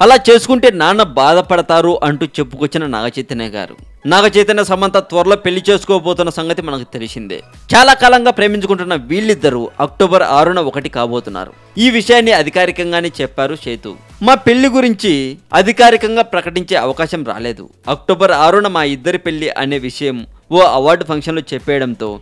అలా చేసుకుంటే నాన్న బాధపడతారు అంటూ చెప్పుకొచ్చిన నాగచైతన్య గారు. నాగచైతన్య సమంత త్వరలో పెళ్లి చేసుకోబోతున్న సంగతి మనకు తెలిసిందే. చాలా కాలంగా ప్రేమించుకుంటున్న వీళ్ళిద్దరూ అక్టోబర్ 6న ఒకటి కాబోతున్నారు. ఈ విషయాన్ని అధికారికంగానే చెప్పారు చైతు. మా పెళ్లి గురించి అధికారికంగా ప్రకటించే అవకాశం రాలేదు. అక్టోబర్ 6న మా ఇద్దరి పెళ్లి అనే విషయం ఓ అవార్డు ఫంక్షన్లో చెప్పేయడంతో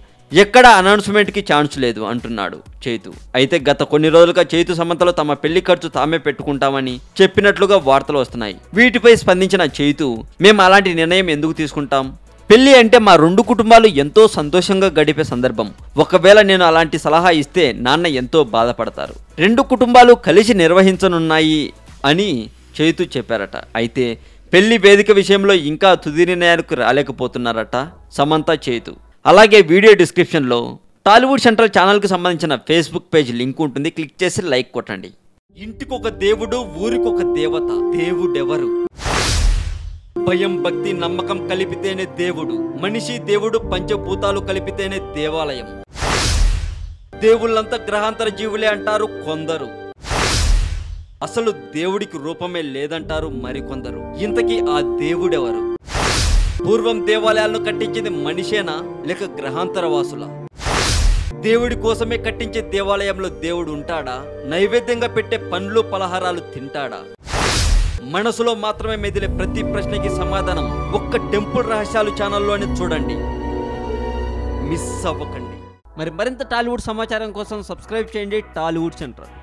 ఎక్కడ అనౌన్స్మెంట్కి ఛాన్స్ లేదు అంటున్నాడు చైతు. అయితే గత కొన్ని రోజులుగా చైతు సమంతలో తమ పెళ్లి ఖర్చు తామే పెట్టుకుంటామని చెప్పినట్లుగా వార్తలు వస్తున్నాయి. వీటిపై స్పందించిన చైతు, మేము అలాంటి నిర్ణయం ఎందుకు తీసుకుంటాం? పెళ్లి అంటే మా రెండు కుటుంబాలు ఎంతో సంతోషంగా గడిపే సందర్భం. ఒకవేళ నేను అలాంటి సలహా ఇస్తే నాన్న ఎంతో బాధపడతారు. రెండు కుటుంబాలు కలిసి నిర్వహించనున్నాయి అని చైతు చెప్పారట. అయితే పెళ్లి వేదిక విషయంలో ఇంకా తుది నిర్ణయాలకు రాలేకపోతున్నారట సమంత, చైతు. అలాగే వీడియో డిస్క్రిప్షన్లో టాలీవుడ్ సెంట్రల్ ఛానల్కి సంబంధించిన ఫేస్బుక్ పేజ్ లింక్ ఉంటుంది. క్లిక్ చేసి లైక్ కొట్టండి. ఇంటికొక దేవుడు, ఊరికొక దేవత. దేవుడెవరు? భయం, భక్తి, నమ్మకం కలిపితేనే దేవుడు. మనిషి దేవుడు, పంచభూతాలు కలిపితేనే దేవాలయం. దేవుళ్ళంతా గ్రహాంతర జీవులే అంటారు కొందరు. అసలు దేవుడికి రూపమే లేదంటారు మరికొందరు. ఇంతకీ ఆ దేవుడెవరు? పూర్వం దేవాలయాలను కట్టించింది మనిషేనా లేక గ్రహాంతర వాసులా? దేవుడి కోసమే కట్టించే దేవాలయంలో దేవుడు ఉంటాడా? నైవేద్యంగా పెట్టే పండ్లు పలహారాలు తింటాడా? మనసులో మాత్రమే మెదిలే ప్రతి ప్రశ్నకి సమాధానం ఒక్క టెంపుల్ రహస్యాలు ఛానల్లోనే చూడండి. మిస్ అవ్వకండి. మరింత టాలీవుడ్ సమాచారం కోసం సబ్స్క్రైబ్ చేయండి టాలీవుడ్ సెంట్రల్.